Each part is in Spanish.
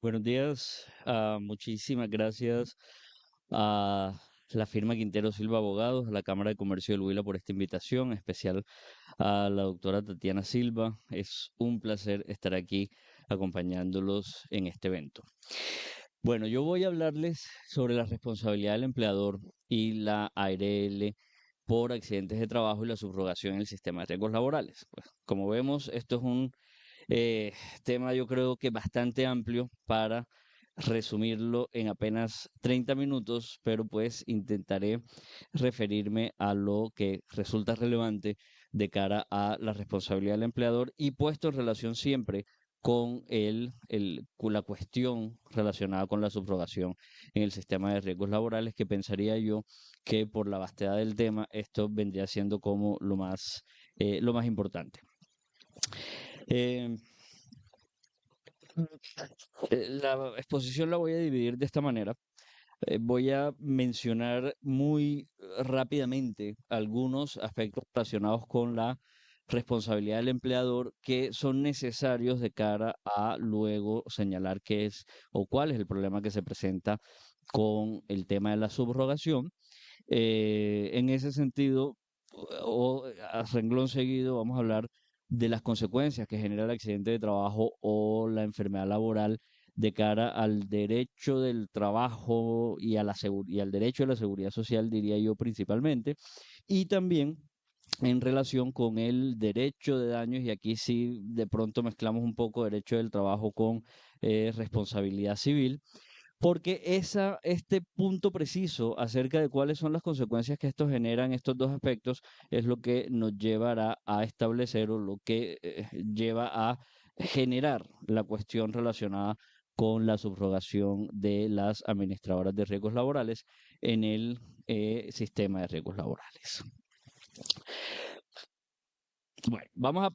Buenos días, muchísimas gracias a la firma Quintero Silva Abogados, a la Cámara de Comercio del Huila por esta invitación, en especial a la doctora Tatiana Silva. Es un placer estar aquí acompañándolos en este evento. Bueno, yo voy a hablarles sobre la responsabilidad del empleador y la ARL por accidentes de trabajo y la subrogación en el sistema de riesgos laborales. Pues, como vemos, esto es un eh, tema yo creo que bastante amplio para resumirlo en apenas 30 minutos, pero pues intentaré referirme a lo que resulta relevante de cara a la responsabilidad del empleador y puesto en relación siempre con con la cuestión relacionada con la subrogación en el sistema de riesgos laborales, que pensaría yo que por la vastedad del tema esto vendría siendo como lo más importante. Eh, la exposición la voy a dividir de esta manera. Voy a mencionar muy rápidamente algunos aspectos relacionados con la responsabilidad del empleador que son necesarios de cara a luego señalar qué es o cuál es el problema que se presenta con el tema de la subrogación. En ese sentido, a renglón seguido, vamos a hablar de las consecuencias que genera el accidente de trabajo o la enfermedad laboral de cara al derecho del trabajo y, y al derecho de la seguridad social, diría yo principalmente, y también en relación con el derecho de daños, y aquí sí de pronto mezclamos un poco derecho del trabajo con responsabilidad civil, porque este punto preciso acerca de cuáles son las consecuencias que esto generan, estos dos aspectos, es lo que nos llevará a establecer o lo que lleva a generar la cuestión relacionada con la subrogación de las administradoras de riesgos laborales en el sistema de riesgos laborales. Bueno, vamos a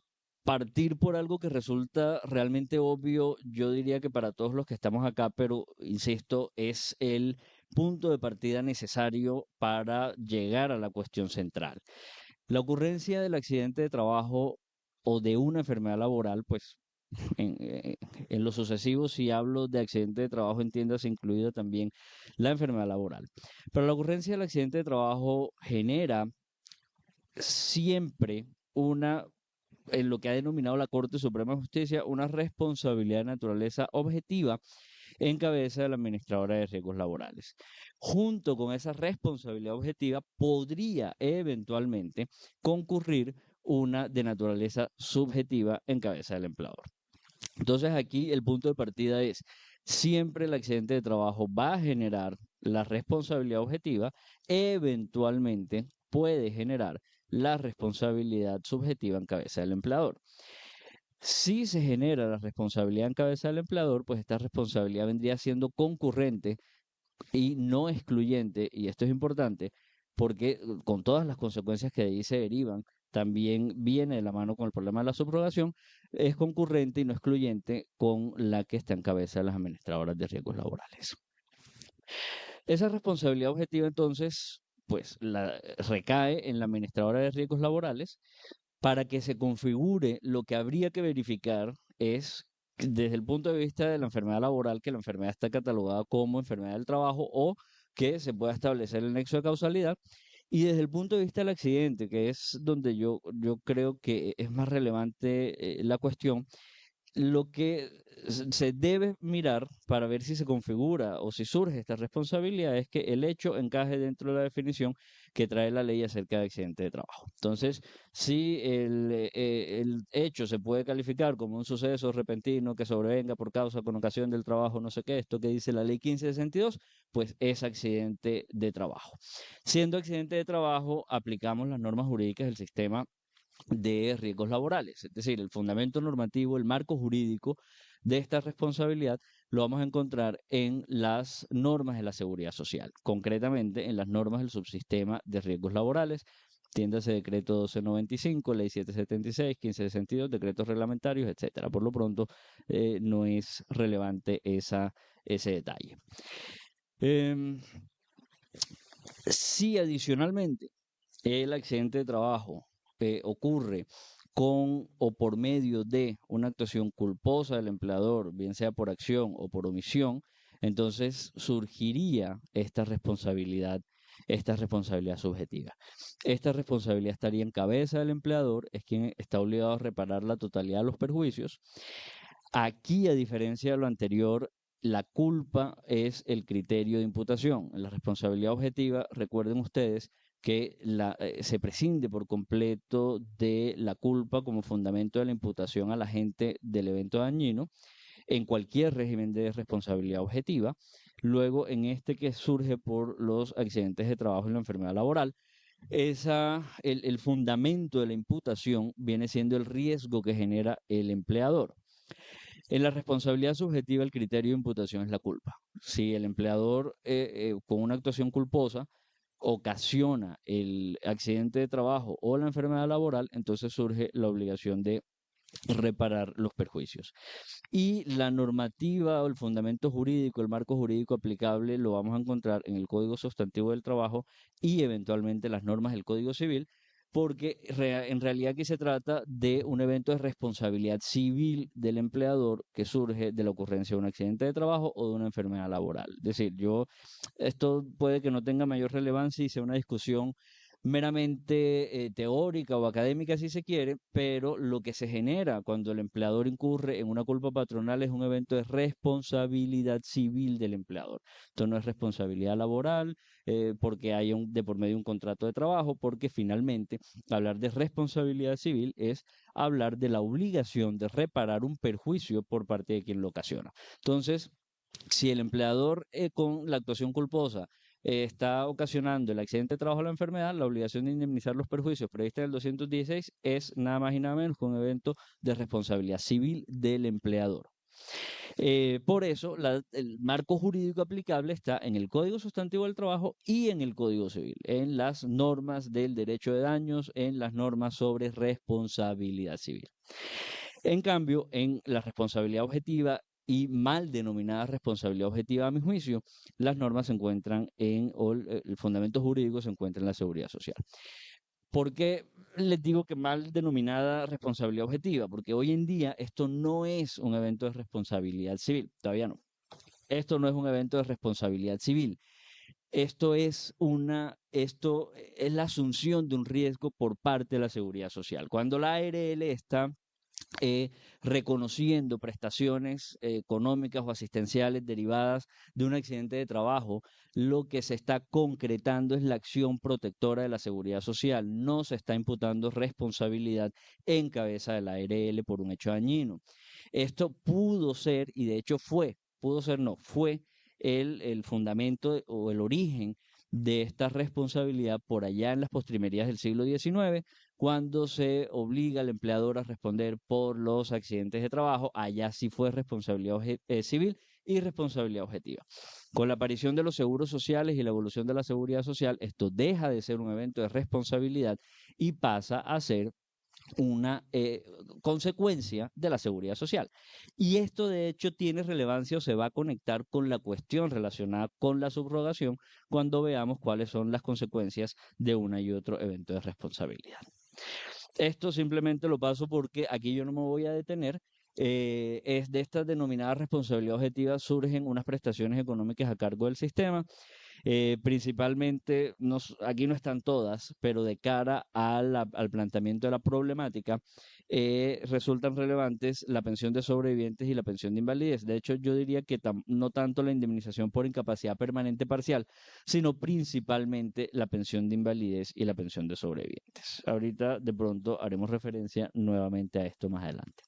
partir por algo que resulta realmente obvio, yo diría que para todos los que estamos acá, pero insisto, es el punto de partida necesario para llegar a la cuestión central. La ocurrencia del accidente de trabajo o de una enfermedad laboral, pues en, eh, en lo sucesivo, si hablo de accidente de trabajo, entiendas incluida también la enfermedad laboral. Pero la ocurrencia del accidente de trabajo genera siempre una en lo que ha denominado la Corte Suprema de Justicia, una responsabilidad de naturaleza objetiva en cabeza de la administradora de riesgos laborales. Junto con esa responsabilidad objetiva, podría eventualmente concurrir una de naturaleza subjetiva en cabeza del empleador. Entonces aquí el punto de partida es, siempre el accidente de trabajo va a generar la responsabilidad objetiva, eventualmente puede generar la responsabilidad subjetiva en cabeza del empleador. Si se genera la responsabilidad en cabeza del empleador, pues esta responsabilidad vendría siendo concurrente y no excluyente, y esto es importante, porque con todas las consecuencias que de ahí se derivan, también viene de la mano con el problema de la subrogación, es concurrente y no excluyente con la que está en cabeza de las administradoras de riesgos laborales. Esa responsabilidad objetiva, entonces, pues recae en la administradora de riesgos laborales. Para que se configure, lo que habría que verificar es, desde el punto de vista de la enfermedad laboral, que la enfermedad está catalogada como enfermedad del trabajo o que se pueda establecer el nexo de causalidad. Y desde el punto de vista del accidente, que es donde yo creo que es más relevante la cuestión, lo que se debe mirar para ver si se configura o si surge esta responsabilidad es que el hecho encaje dentro de la definición que trae la ley acerca de accidente de trabajo. Entonces, si el hecho se puede calificar como un suceso repentino que sobrevenga por causa con ocasión del trabajo, no sé qué, esto que dice la ley 1562, pues es accidente de trabajo. Siendo accidente de trabajo, aplicamos las normas jurídicas del sistema de riesgos laborales. Es decir, el fundamento normativo, el marco jurídico de esta responsabilidad lo vamos a encontrar en las normas de la seguridad social, concretamente en las normas del subsistema de riesgos laborales. Tiéndase decreto 1295, ley 776, 1562, decretos reglamentarios, etcétera. Por lo pronto, no es relevante ese detalle. Em, si adicionalmente el accidente de trabajo ocurre con o por medio de una actuación culposa del empleador, bien sea por acción o por omisión, entonces surgiría esta responsabilidad subjetiva. Esta responsabilidad estaría en cabeza del empleador, es quien está obligado a reparar la totalidad de los perjuicios. Aquí, a diferencia de lo anterior, la culpa es el criterio de imputación. En la responsabilidad objetiva, recuerden ustedes que se prescinde por completo de la culpa como fundamento de la imputación al agente del evento dañino en cualquier régimen de responsabilidad objetiva. Luego, en este que surge por los accidentes de trabajo y la enfermedad laboral, el fundamento de la imputación viene siendo el riesgo que genera el empleador. En la responsabilidad subjetiva, el criterio de imputación es la culpa. Si el empleador, con una actuación culposa, ocasiona el accidente de trabajo o la enfermedad laboral, entonces surge la obligación de reparar los perjuicios. Y la normativa o el fundamento jurídico, el marco jurídico aplicable, lo vamos a encontrar en el Código Sustantivo del Trabajo y eventualmente las normas del Código Civil, porque en realidad aquí se trata de un evento de responsabilidad civil del empleador que surge de la ocurrencia de un accidente de trabajo o de una enfermedad laboral. Es decir, esto puede que no tenga mayor relevancia y sea una discusión meramente teórica o académica si se quiere, pero lo que se genera cuando el empleador incurre en una culpa patronal es un evento de responsabilidad civil del empleador. Esto no es responsabilidad laboral, porque hay de por medio un contrato de trabajo, porque finalmente hablar de responsabilidad civil es hablar de la obligación de reparar un perjuicio por parte de quien lo ocasiona. Entonces, si el empleador con la actuación culposa está ocasionando el accidente de trabajo o la enfermedad, la obligación de indemnizar los perjuicios prevista en el 216 es nada más y nada menos que un evento de responsabilidad civil del empleador. Por eso, el marco jurídico aplicable está en el Código Sustantivo del Trabajo y en el Código Civil, en las normas del derecho de daños, en las normas sobre responsabilidad civil. En cambio, en la responsabilidad objetiva y mal denominada responsabilidad objetiva, a mi juicio, las normas se encuentran o el fundamento jurídico se encuentra en la seguridad social. ¿Por qué les digo que mal denominada responsabilidad objetiva? Porque hoy en día esto no es un evento de responsabilidad civil, todavía no. Esto no es un evento de responsabilidad civil. Esto es la asunción de un riesgo por parte de la seguridad social. Cuando la ARL está reconociendo prestaciones económicas o asistenciales derivadas de un accidente de trabajo, lo que se está concretando es la acción protectora de la seguridad social. No se está imputando responsabilidad en cabeza de la ARL por un hecho dañino. Esto pudo ser, y de hecho fue el fundamento o el origen de esta responsabilidad por allá en las postrimerías del siglo XIX, cuando se obliga al empleador a responder por los accidentes de trabajo. Allá sí fue responsabilidad civil y responsabilidad objetiva. Con la aparición de los seguros sociales y la evolución de la seguridad social, esto deja de ser un evento de responsabilidad y pasa a ser una consecuencia de la seguridad social. Y esto de hecho tiene relevancia o se va a conectar con la cuestión relacionada con la subrogación cuando veamos cuáles son las consecuencias de una y otro evento de responsabilidad. Esto simplemente lo paso porque aquí yo no me voy a detener. Es de esta denominada responsabilidad objetiva surgen unas prestaciones económicas a cargo del sistema. Principalmente, aquí no están todas, pero de cara al planteamiento de la problemática, resultan relevantes la pensión de sobrevivientes y la pensión de invalidez. De hecho, yo diría que no tanto la indemnización por incapacidad permanente parcial, sino principalmente la pensión de invalidez y la pensión de sobrevivientes. Ahorita de pronto haremos referencia nuevamente a esto más adelante.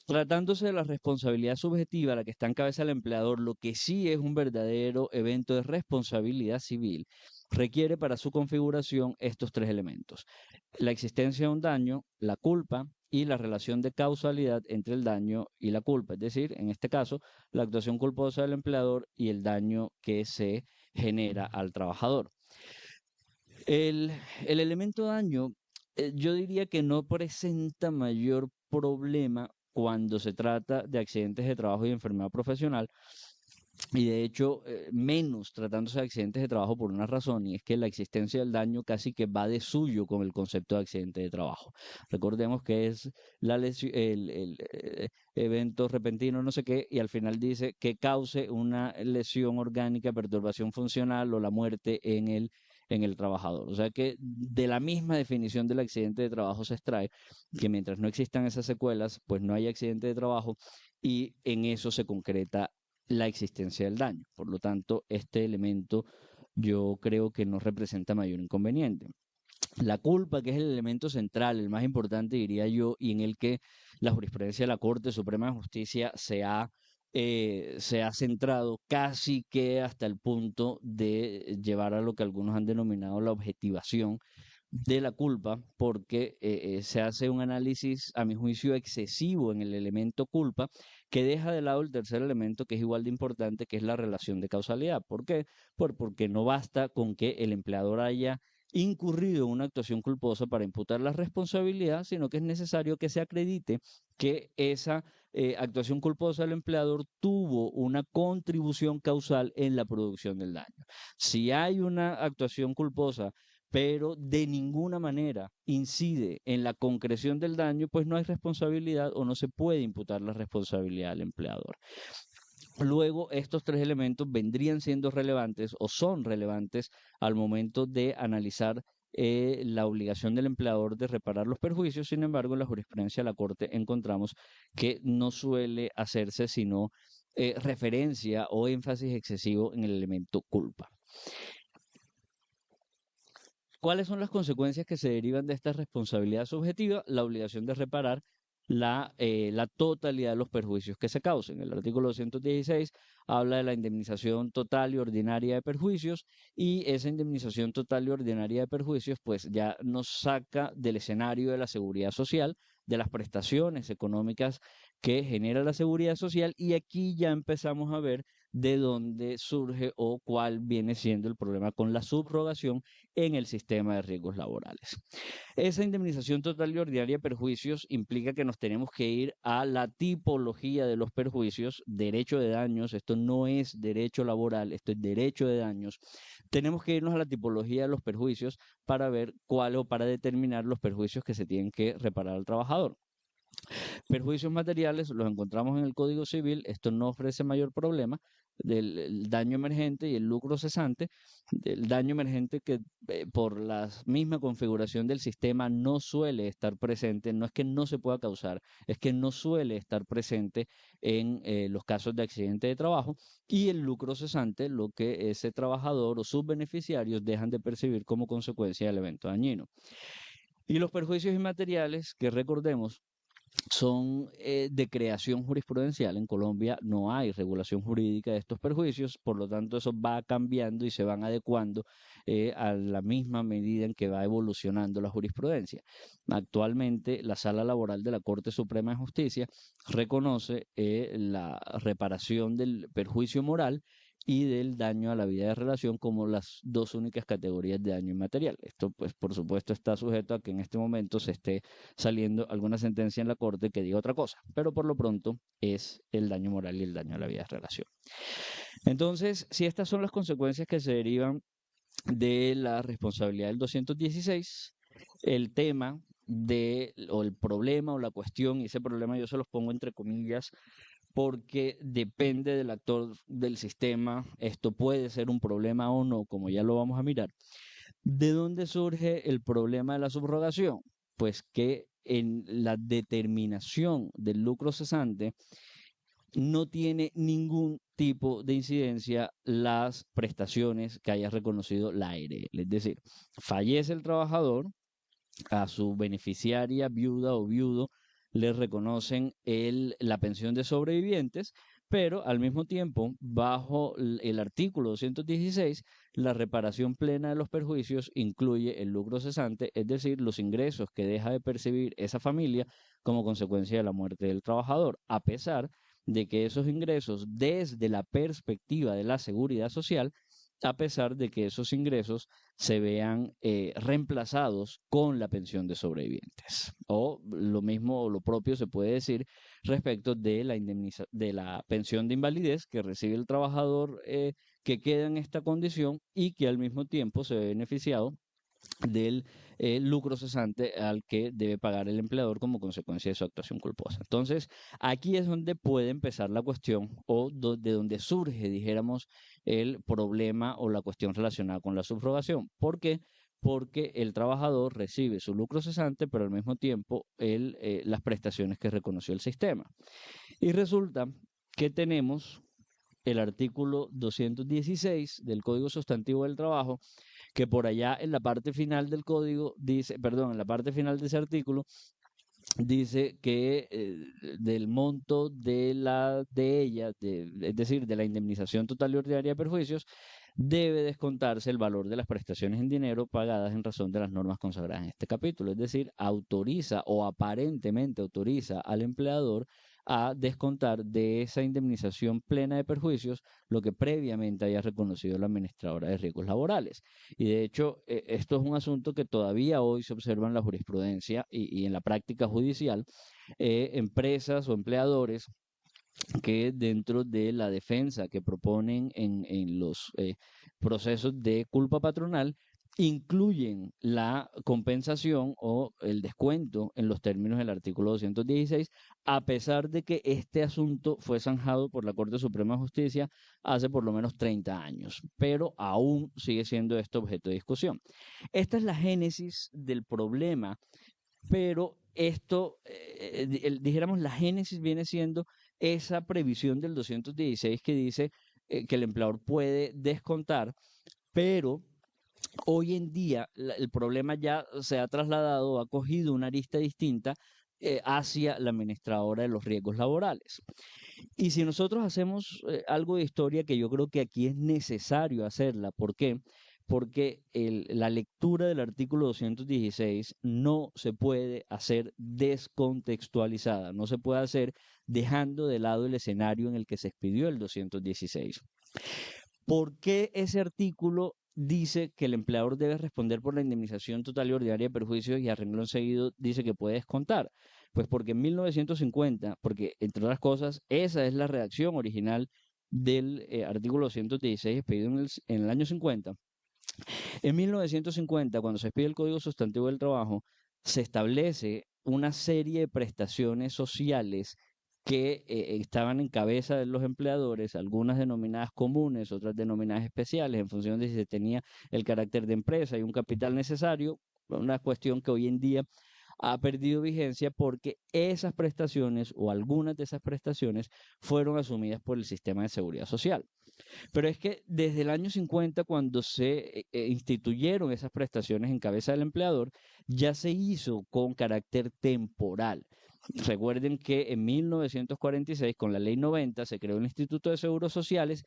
Tratándose de la responsabilidad subjetiva, la que está en cabeza del empleador, lo que sí es un verdadero evento de responsabilidad civil, requiere para su configuración estos tres elementos: la existencia de un daño, la culpa y la relación de causalidad entre el daño y la culpa, es decir, en este caso, la actuación culposa del empleador y el daño que se genera al trabajador. El elemento daño, yo diría que no presenta mayor problema cuando se trata de accidentes de trabajo y enfermedad profesional, y de hecho menos tratándose de accidentes de trabajo por una razón, y es que la existencia del daño casi que va de suyo con el concepto de accidente de trabajo. Recordemos que es el evento repentino, no sé qué, y al final dice que cause una lesión orgánica, perturbación funcional o la muerte en el trabajador. O sea que de la misma definición del accidente de trabajo se extrae que mientras no existan esas secuelas, pues no hay accidente de trabajo, y en eso se concreta la existencia del daño. Por lo tanto, este elemento yo creo que no representa mayor inconveniente. La culpa, que es el elemento central, el más importante, diría yo, y en el que la jurisprudencia de la Corte Suprema de Justicia se ha centrado casi que hasta el punto de llevar a lo que algunos han denominado la objetivación de la culpa, porque se hace un análisis, a mi juicio, excesivo en el elemento culpa, que deja de lado el tercer elemento, que es igual de importante, que es la relación de causalidad. ¿Por qué? Porque no basta con que el empleador haya incurrido en una actuación culposa para imputar la responsabilidad, sino que es necesario que se acredite que esa actuación culposa del empleador tuvo una contribución causal en la producción del daño. Si hay una actuación culposa pero de ninguna manera incide en la concreción del daño, pues no hay responsabilidad o no se puede imputar la responsabilidad al empleador. Luego, estos tres elementos vendrían siendo relevantes o son relevantes al momento de analizar la obligación del empleador de reparar los perjuicios. Sin embargo, en la jurisprudencia de la Corte encontramos que no suele hacerse sino referencia o énfasis excesivo en el elemento culpa. ¿Cuáles son las consecuencias que se derivan de esta responsabilidad subjetiva? La obligación de reparar la totalidad de los perjuicios que se causen. El artículo 216 habla de la indemnización total y ordinaria de perjuicios, y esa indemnización total y ordinaria de perjuicios pues ya nos saca del escenario de la seguridad social, de las prestaciones económicas que genera la seguridad social, y aquí ya empezamos a ver de dónde surge o cuál viene siendo el problema con la subrogación en el sistema de riesgos laborales. Esa indemnización total y ordinaria de perjuicios implica que nos tenemos que ir a la tipología de los perjuicios, derecho de daños. Esto no es derecho laboral, esto es derecho de daños. Tenemos que irnos a la tipología de los perjuicios para ver cuál o para determinar los perjuicios que se tienen que reparar al trabajador. Perjuicios materiales los encontramos en el Código Civil, esto no ofrece mayor problema, del daño emergente y el lucro cesante. Del daño emergente que por la misma configuración del sistema no suele estar presente, no es que no se pueda causar, es que no suele estar presente en los casos de accidente de trabajo, y el lucro cesante, lo que ese trabajador o sus beneficiarios dejan de percibir como consecuencia del evento dañino. Y los perjuicios inmateriales, que recordemos, son de creación jurisprudencial. En Colombia no hay regulación jurídica de estos perjuicios, por lo tanto eso va cambiando y se van adecuando a la misma medida en que va evolucionando la jurisprudencia. Actualmente la Sala Laboral de la Corte Suprema de Justicia reconoce la reparación del perjuicio moral y del daño a la vida de relación como las dos únicas categorías de daño inmaterial. Esto, pues, por supuesto, está sujeto a que en este momento se esté saliendo alguna sentencia en la Corte que diga otra cosa, pero por lo pronto es el daño moral y el daño a la vida de relación. Entonces, si estas son las consecuencias que se derivan de la responsabilidad del 216, el tema o el problema o la cuestión, y ese problema yo se los pongo entre comillas, porque depende del actor del sistema, esto puede ser un problema o no, como ya lo vamos a mirar. ¿De dónde surge el problema de la subrogación? Pues que en la determinación del lucro cesante no tiene ningún tipo de incidencia las prestaciones que haya reconocido la ARL. Es decir, fallece el trabajador, a su beneficiaria, viuda o viudo, le reconocen la pensión de sobrevivientes, pero al mismo tiempo, bajo el artículo 216, la reparación plena de los perjuicios incluye el lucro cesante, es decir, los ingresos que deja de percibir esa familia como consecuencia de la muerte del trabajador, a pesar de que esos ingresos, desde la perspectiva de la seguridad social, a pesar de que esos ingresos se vean reemplazados con la pensión de sobrevivientes. O lo mismo o lo propio se puede decir respecto de de la pensión de invalidez que recibe el trabajador que queda en esta condición y que al mismo tiempo se ve beneficiado del lucro cesante al que debe pagar el empleador como consecuencia de su actuación culposa. Entonces, aquí es donde puede empezar la cuestión o de donde surge, dijéramos, el problema o la cuestión relacionada con la subrogación. ¿Por qué? Porque el trabajador recibe su lucro cesante, pero al mismo tiempo las prestaciones que reconoció el sistema. Y resulta que tenemos el artículo 216 del Código Sustantivo del Trabajo, que por allá en la parte final del código dice, perdón, en la parte final de ese artículo dice que del monto de ella, es decir, de la indemnización total y ordinaria de perjuicios, debe descontarse el valor de las prestaciones en dinero pagadas en razón de las normas consagradas en este capítulo. Es decir, autoriza o aparentemente autoriza al empleador a descontar de esa indemnización plena de perjuicios lo que previamente haya reconocido la administradora de riesgos laborales. Y de hecho, esto es un asunto que todavía hoy se observa en la jurisprudencia y en la práctica judicial. Empresas o empleadores que dentro de la defensa que proponen en los procesos de culpa patronal, incluyen la compensación o el descuento en los términos del artículo 216, a pesar de que este asunto fue zanjado por la Corte Suprema de Justicia hace por lo menos 30 años, pero aún sigue siendo esto objeto de discusión. Esta es la génesis del problema, pero esto, dijéramos, la génesis viene siendo esa previsión del 216 que dice que el empleador puede descontar, pero hoy en día el problema ya se ha trasladado, ha cogido una arista distinta hacia la administradora de los riesgos laborales. Y si nosotros hacemos algo de historia, que yo creo que aquí es necesario hacerla, ¿por qué? Porque la lectura del artículo 216 no se puede hacer descontextualizada, no se puede hacer dejando de lado el escenario en el que se expidió el 216. ¿Por qué ese artículo dice que el empleador debe responder por la indemnización total y ordinaria de perjuicios y a renglón seguido dice que puede descontar? Pues porque en 1950, porque entre otras cosas, esa es la redacción original del artículo 216 expedido en el año 50. En 1950, cuando se expide el Código Sustantivo del Trabajo, se establece una serie de prestaciones sociales que estaban en cabeza de los empleadores, algunas denominadas comunes, otras denominadas especiales, en función de si se tenía el carácter de empresa y un capital necesario, una cuestión que hoy en día ha perdido vigencia porque esas prestaciones o algunas de esas prestaciones fueron asumidas por el sistema de seguridad social. Pero es que desde el año 50, cuando se instituyeron esas prestaciones en cabeza del empleador, ya se hizo con carácter temporal. Recuerden que en 1946, con la Ley 90, se creó el Instituto de Seguros Sociales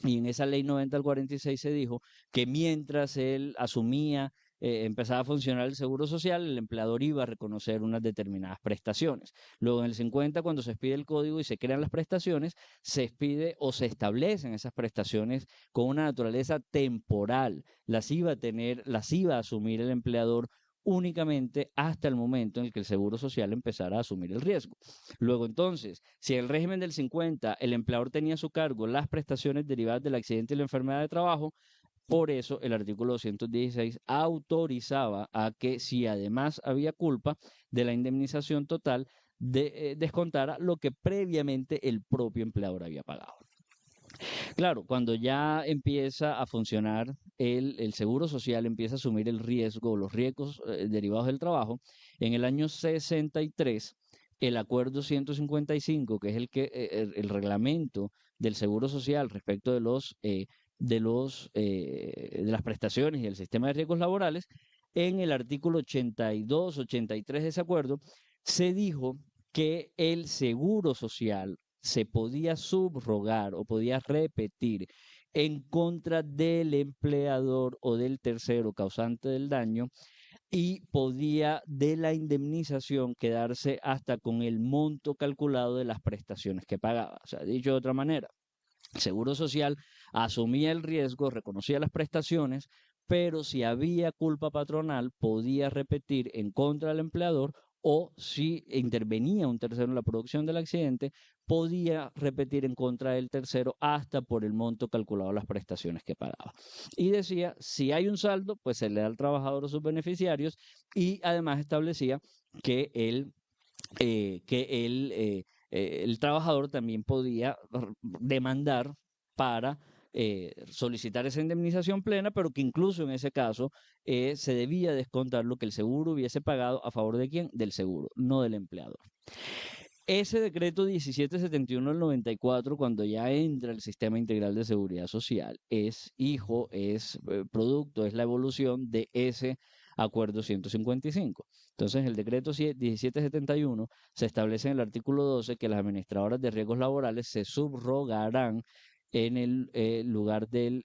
y en esa Ley 90 al 46 se dijo que mientras él asumía empezaba a funcionar el seguro social, el empleador iba a reconocer unas determinadas prestaciones. Luego, en el 50, cuando se expide el código y se crean las prestaciones, se expide o se establecen esas prestaciones con una naturaleza temporal. Las iba a tener, las iba a asumir el empleador únicamente hasta el momento en el que el Seguro Social empezara a asumir el riesgo. Luego entonces, si en el régimen del 50 el empleador tenía a su cargo las prestaciones derivadas del accidente y la enfermedad de trabajo, por eso el artículo 216 autorizaba a que si además había culpa de la indemnización total, descontara lo que previamente el propio empleador había pagado. Claro, cuando ya empieza a funcionar el seguro social, empieza a asumir el riesgo, los riesgos derivados del trabajo, en el año 63, el acuerdo 155, que es el reglamento del seguro social respecto de las prestaciones y el sistema de riesgos laborales, en el artículo 82, 83 de ese acuerdo, se dijo que el seguro social se podía subrogar o podía repetir en contra del empleador o del tercero causante del daño y podía de la indemnización quedarse hasta con el monto calculado de las prestaciones que pagaba. O sea, dicho de otra manera, Seguro Social asumía el riesgo, reconocía las prestaciones, pero si había culpa patronal, podía repetir en contra del empleador o si intervenía un tercero en la producción del accidente, podía repetir en contra del tercero hasta por el monto calculado de las prestaciones que pagaba. Y decía, si hay un saldo, pues se le da al trabajador o sus beneficiarios y además establecía que el trabajador también podía demandar para solicitar esa indemnización plena, pero que incluso en ese caso se debía descontar lo que el seguro hubiese pagado a favor de quién, del seguro, no del empleador. Ese decreto 1771 del 94, cuando ya entra el Sistema Integral de Seguridad Social, es hijo, es producto, es la evolución de ese acuerdo 155. Entonces, el decreto 1771 se establece en el artículo 12 que las administradoras de riesgos laborales se subrogarán en el lugar del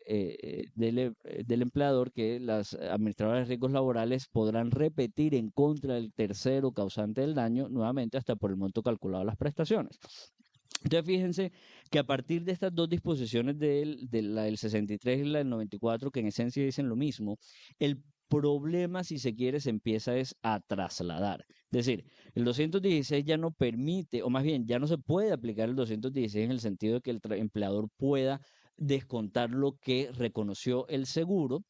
empleador, que las administradoras de riesgos laborales podrán repetir en contra del tercero causante del daño nuevamente hasta por el monto calculado de las prestaciones. Entonces, fíjense que a partir de estas dos disposiciones de la del 63 y la del 94, que en esencia dicen lo mismo, el problema, si se quiere, se empieza es a trasladar. Es decir, el 216 ya no permite, o más bien, ya no se puede aplicar el 216 en el sentido de que el empleador pueda descontar lo que reconoció el seguro,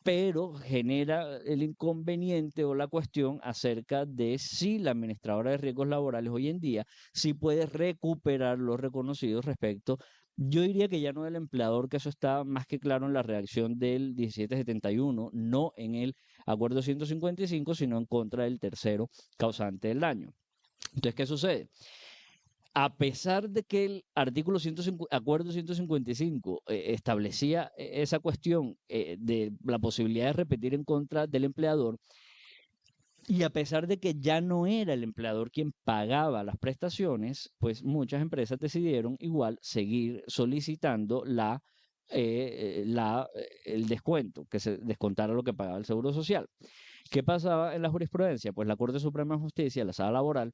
pero genera el inconveniente o la cuestión acerca de si la administradora de riesgos laborales hoy en día sí puede recuperar los reconocidos respecto. Yo diría que ya no del empleador, que eso está más que claro en la redacción del 1771, no en el acuerdo 155, sino en contra del tercero causante del daño. Entonces, ¿qué sucede? A pesar de que el artículo 105, acuerdo 155 establecía esa cuestión de la posibilidad de repetir en contra del empleador, y a pesar de que ya no era el empleador quien pagaba las prestaciones, pues muchas empresas decidieron igual seguir solicitando el descuento, que se descontara lo que pagaba el Seguro Social. ¿Qué pasaba en la jurisprudencia? Pues la Corte Suprema de Justicia, la Sala Laboral,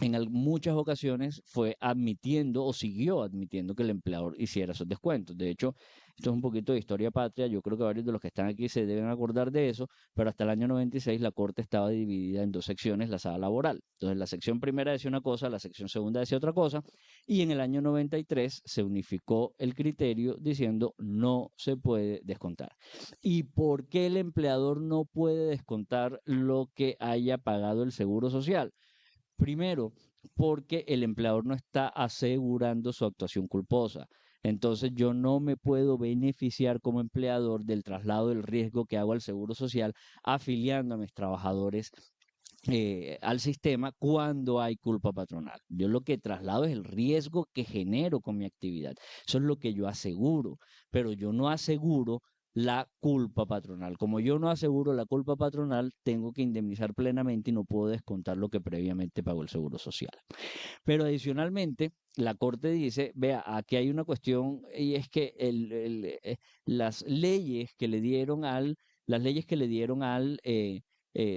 en muchas ocasiones fue admitiendo o siguió admitiendo que el empleador hiciera esos descuentos. De hecho, esto es un poquito de historia patria. Yo creo que varios de los que están aquí se deben acordar de eso, pero hasta el año 96 la Corte estaba dividida en dos secciones, la sala laboral. Entonces, la sección primera decía una cosa, la sección segunda decía otra cosa, y en el año 93 se unificó el criterio diciendo no se puede descontar. ¿Y por qué el empleador no puede descontar lo que haya pagado el Seguro Social? Primero, porque el empleador no está asegurando su actuación culposa. Entonces yo no me puedo beneficiar como empleador del traslado del riesgo que hago al Seguro Social afiliando a mis trabajadores al sistema cuando hay culpa patronal. Yo lo que traslado es el riesgo que genero con mi actividad. Eso es lo que yo aseguro, pero yo no aseguro la culpa patronal. Como yo no aseguro la culpa patronal, tengo que indemnizar plenamente y no puedo descontar lo que previamente pagó el Seguro Social. Pero adicionalmente, la Corte dice, vea, aquí hay una cuestión y es que las leyes que le dieron al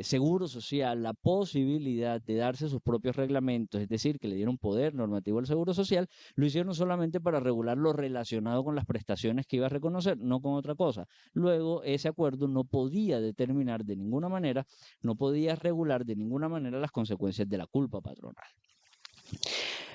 Seguro Social la posibilidad de darse sus propios reglamentos, es decir, que le dieron poder normativo al Seguro Social, lo hicieron solamente para regular lo relacionado con las prestaciones que iba a reconocer, no con otra cosa. Luego, ese acuerdo no podía determinar de ninguna manera, no podía regular de ninguna manera las consecuencias de la culpa patronal.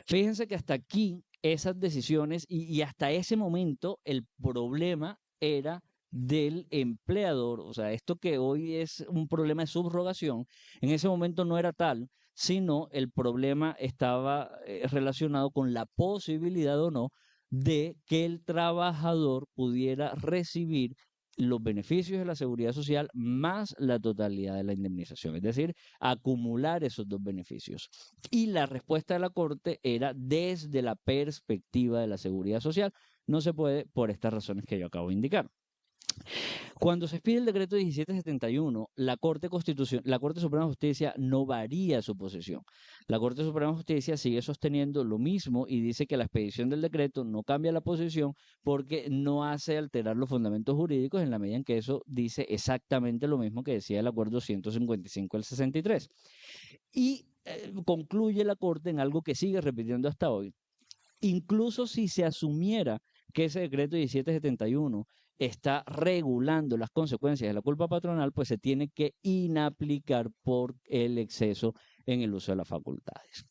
Fíjense que hasta aquí esas decisiones y hasta ese momento el problema era del empleador, o sea, esto que hoy es un problema de subrogación, en ese momento no era tal, sino el problema estaba relacionado con la posibilidad o no de que el trabajador pudiera recibir los beneficios de la seguridad social más la totalidad de la indemnización, es decir, acumular esos dos beneficios. Y la respuesta de la Corte era desde la perspectiva de la seguridad social. No se puede por estas razones que yo acabo de indicar. Cuando se expide el decreto 1771, la Corte Suprema de Justicia no varía su posición. La Corte Suprema de Justicia sigue sosteniendo lo mismo y dice que la expedición del decreto no cambia la posición porque no hace alterar los fundamentos jurídicos en la medida en que eso dice exactamente lo mismo que decía el acuerdo 155 del 63. Y concluye la Corte en algo que sigue repitiendo hasta hoy, incluso si se asumiera que ese decreto 1771 está regulando las consecuencias de la culpa patronal, pues se tiene que inaplicar por el exceso en el uso de las facultades.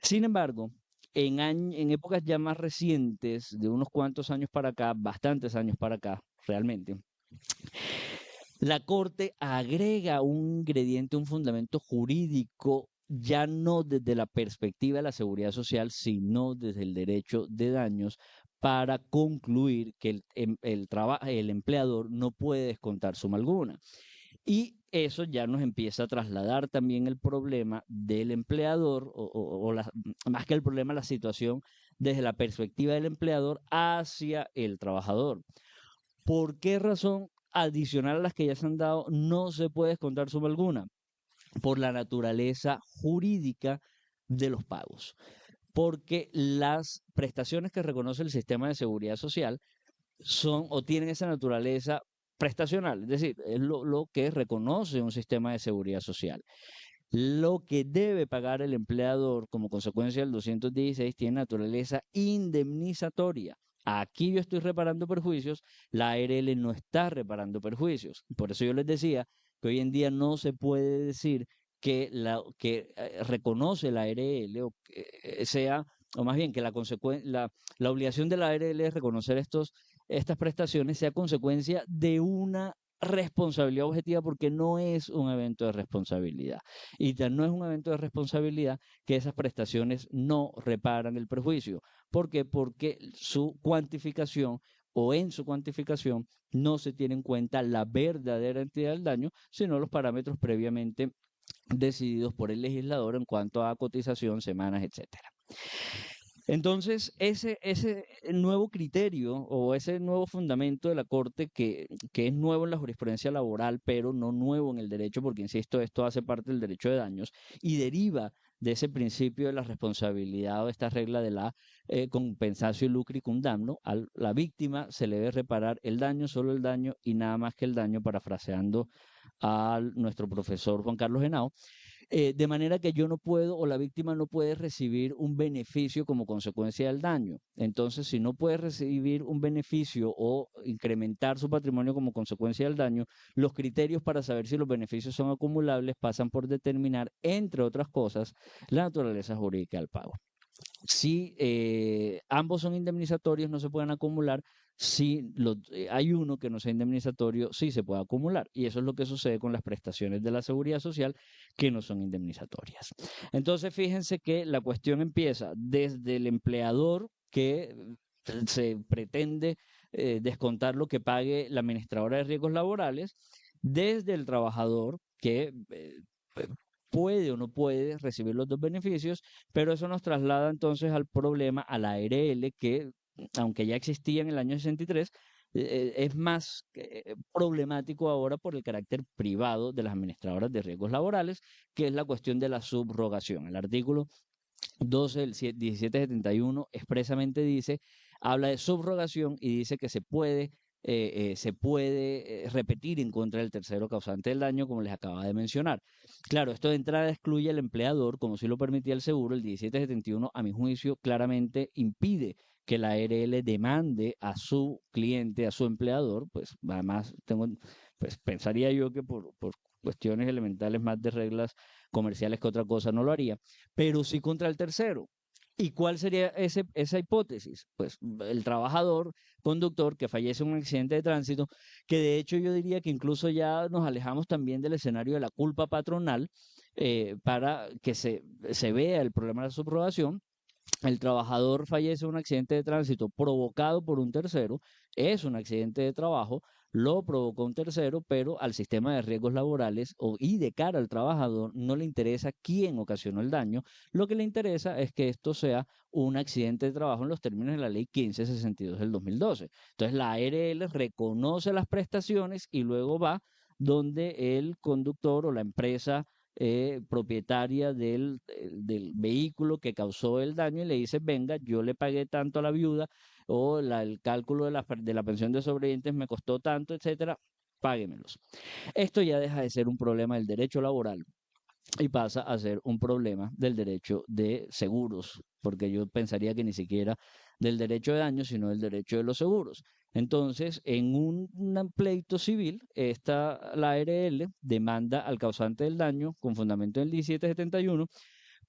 Sin embargo, en épocas ya más recientes, de unos cuantos años para acá, bastantes años para acá, realmente, la Corte agrega un ingrediente, un fundamento jurídico, ya no desde la perspectiva de la seguridad social, sino desde el derecho de daños, para concluir que el empleador no puede descontar suma alguna. Y eso ya nos empieza a trasladar también el problema del empleador, más que el problema, la situación desde la perspectiva del empleador hacia el trabajador. ¿Por qué razón adicional a las que ya se han dado no se puede descontar suma alguna? Por la naturaleza jurídica de los pagos. Porque las prestaciones que reconoce el sistema de seguridad social son o tienen esa naturaleza prestacional, es decir, es lo que reconoce un sistema de seguridad social. Lo que debe pagar el empleador como consecuencia del 216 tiene naturaleza indemnizatoria. Aquí yo estoy reparando perjuicios, la ARL no está reparando perjuicios. Por eso yo les decía que hoy en día no se puede decir que reconoce la ARL o que sea, o más bien que la obligación de la ARL es reconocer estas prestaciones sea consecuencia de una responsabilidad objetiva, porque no es un evento de responsabilidad. Y no es un evento de responsabilidad que esas prestaciones no reparan el perjuicio. ¿Por qué? Porque su cuantificación o en su cuantificación no se tiene en cuenta la verdadera entidad del daño, sino los parámetros previamente decididos por el legislador en cuanto a cotización, semanas, etcétera. Entonces, ese nuevo criterio o ese nuevo fundamento de la Corte que es nuevo en la jurisprudencia laboral, pero no nuevo en el derecho, porque insisto, esto hace parte del derecho de daños y deriva de ese principio de la responsabilidad o de esta regla de la compensatio lucri cum damno. A la víctima se le debe reparar el daño, solo el daño y nada más que el daño, parafraseando a nuestro profesor Juan Carlos Henao. De manera que yo no puedo o la víctima no puede recibir un beneficio como consecuencia del daño. Entonces, si no puede recibir un beneficio o incrementar su patrimonio como consecuencia del daño, los criterios para saber si los beneficios son acumulables pasan por determinar, entre otras cosas, la naturaleza jurídica del pago. Si ambos son indemnizatorios, no se pueden acumular. Si hay uno que no sea indemnizatorio, sí se puede acumular. Y eso es lo que sucede con las prestaciones de la seguridad social que no son indemnizatorias. Entonces, fíjense que la cuestión empieza desde el empleador que se pretende descontar lo que pague la administradora de riesgos laborales, desde el trabajador que puede o no puede recibir los dos beneficios, pero eso nos traslada entonces al problema, a la ARL, que aunque ya existía en el año 63, es más problemático ahora por el carácter privado de las administradoras de riesgos laborales, que es la cuestión de la subrogación. El artículo 12 del 1771 expresamente habla de subrogación y dice que se puede repetir en contra del tercero causante del daño, como les acaba de mencionar. Claro, esto de entrada excluye al empleador, como si lo permitía el seguro. El 1771, a mi juicio, claramente impide que la ARL demande a su cliente, a su empleador, pues además pues pensaría yo que por cuestiones elementales más de reglas comerciales que otra cosa no lo haría, pero sí contra el tercero. ¿Y cuál sería esa hipótesis? Pues el trabajador conductor que fallece en un accidente de tránsito, que de hecho yo diría que incluso ya nos alejamos también del escenario de la culpa patronal, para que se vea el problema de la subrogación. El trabajador fallece en un accidente de tránsito provocado por un tercero, es un accidente de trabajo, lo provocó un tercero, pero al sistema de riesgos laborales y de cara al trabajador no le interesa quién ocasionó el daño, lo que le interesa es que esto sea un accidente de trabajo en los términos de la ley 1562 del 2012. Entonces la ARL reconoce las prestaciones y luego va donde el conductor o la empresa propietaria del vehículo que causó el daño y le dice, venga, yo le pagué tanto a la viuda o el cálculo de la pensión de sobrevivientes me costó tanto, etcétera, páguemelos. Esto ya deja de ser un problema del derecho laboral y pasa a ser un problema del derecho de seguros, porque yo pensaría que ni siquiera del derecho de daño, sino del derecho de los seguros. Entonces, en un pleito civil, la ARL demanda al causante del daño con fundamento en el 1771,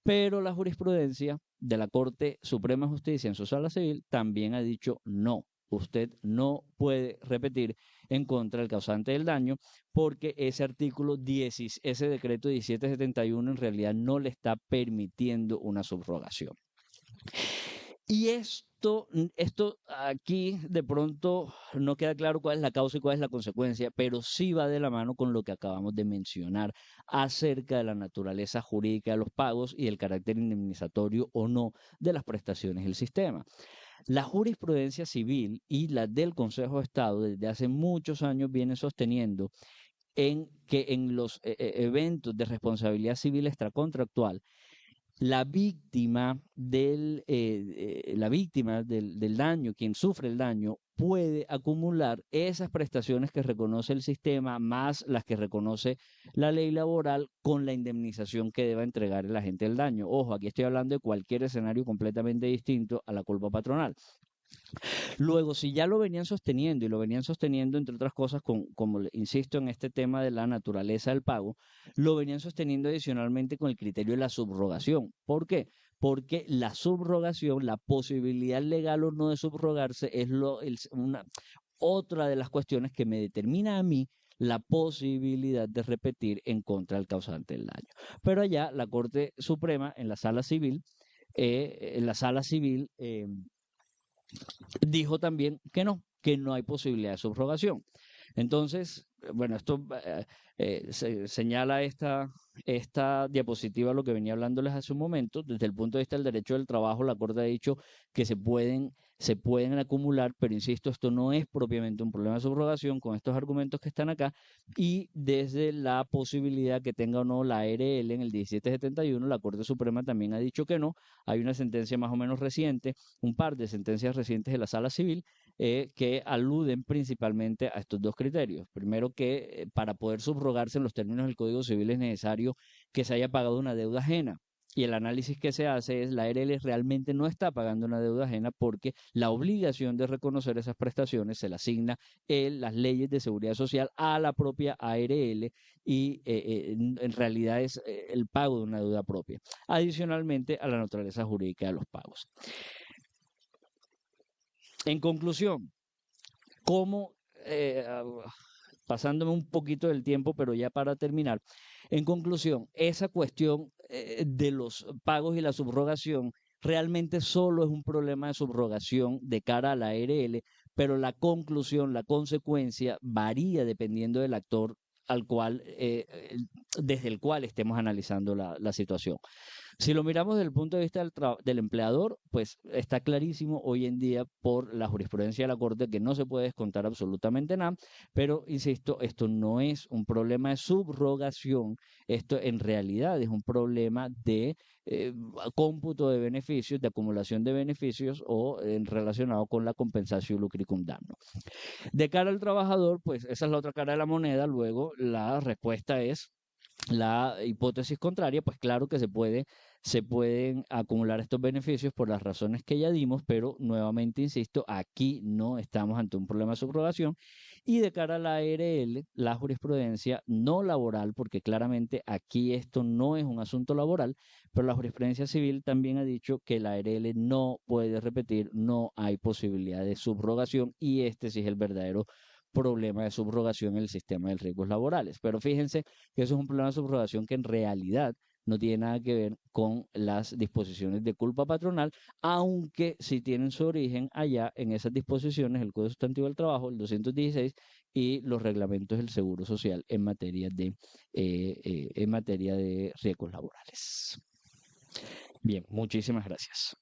pero la jurisprudencia de la Corte Suprema de Justicia en su sala civil también ha dicho no. Usted no puede repetir en contra del causante del daño porque ese artículo 10, ese decreto 1771 en realidad no le está permitiendo una subrogación. Y esto aquí de pronto no queda claro cuál es la causa y cuál es la consecuencia, pero sí va de la mano con lo que acabamos de mencionar acerca de la naturaleza jurídica de los pagos y el carácter indemnizatorio o no de las prestaciones del sistema. La jurisprudencia civil y la del Consejo de Estado desde hace muchos años viene sosteniendo que en los eventos de responsabilidad civil extracontractual la víctima del daño, quien sufre el daño, puede acumular esas prestaciones que reconoce el sistema más las que reconoce la ley laboral con la indemnización que deba entregar el agente del daño. Ojo, aquí estoy hablando de cualquier escenario completamente distinto a la culpa patronal. Luego, si ya lo venían sosteniendo y lo venían sosteniendo, entre otras cosas, como insisto en este tema de la naturaleza del pago, lo venían sosteniendo adicionalmente con el criterio de la subrogación. ¿Por qué? Porque la subrogación, la posibilidad legal o no de subrogarse, es otra de las cuestiones que me determina a mí la posibilidad de repetir en contra del causante del daño. Pero allá la Corte Suprema en la sala civil, dijo también que no hay posibilidad de subrogación. Entonces, bueno, esto señala esta diapositiva lo que venía hablándoles hace un momento. Desde el punto de vista del derecho del trabajo, la Corte ha dicho que se pueden acumular, pero insisto, esto no es propiamente un problema de subrogación con estos argumentos que están acá. Y desde la posibilidad que tenga o no la ARL en el 1771, la Corte Suprema también ha dicho que no. Hay una sentencia más o menos reciente, un par de sentencias recientes de la Sala Civil que aluden principalmente a estos dos criterios. Primero, que para poder subrogarse en los términos del Código Civil es necesario que se haya pagado una deuda ajena. Y el análisis que se hace es la ARL realmente no está pagando una deuda ajena porque la obligación de reconocer esas prestaciones se la asigna las leyes de seguridad social a la propia ARL y en realidad es el pago de una deuda propia. Adicionalmente a la naturaleza jurídica de los pagos. En conclusión, ¿cómo, pasándome un poquito del tiempo, pero ya para terminar, en conclusión, esa cuestión de los pagos y la subrogación realmente solo es un problema de subrogación de cara a la ARL, pero la conclusión, la consecuencia varía dependiendo del actor desde el cual estemos analizando la situación. Si lo miramos desde el punto de vista del empleador, pues está clarísimo hoy en día por la jurisprudencia de la Corte que no se puede descontar absolutamente nada, pero insisto, esto no es un problema de subrogación, esto en realidad es un problema de cómputo de beneficios, de acumulación de beneficios o relacionado con la compensación lucricum danno. De cara al trabajador, pues esa es la otra cara de la moneda, luego la respuesta es la hipótesis contraria, pues claro que se pueden acumular estos beneficios por las razones que ya dimos, pero nuevamente insisto, aquí no estamos ante un problema de subrogación. Y de cara a la ARL, la jurisprudencia no laboral, porque claramente aquí esto no es un asunto laboral, pero la jurisprudencia civil también ha dicho que la ARL no puede repetir, no hay posibilidad de subrogación y este sí es el verdadero problema de subrogación en el sistema de riesgos laborales. Pero fíjense que eso es un problema de subrogación que en realidad no tiene nada que ver con las disposiciones de culpa patronal, aunque sí tienen su origen allá en esas disposiciones, el Código Sustantivo del Trabajo, el 216, y los reglamentos del Seguro Social en materia de riesgos laborales. Bien, muchísimas gracias.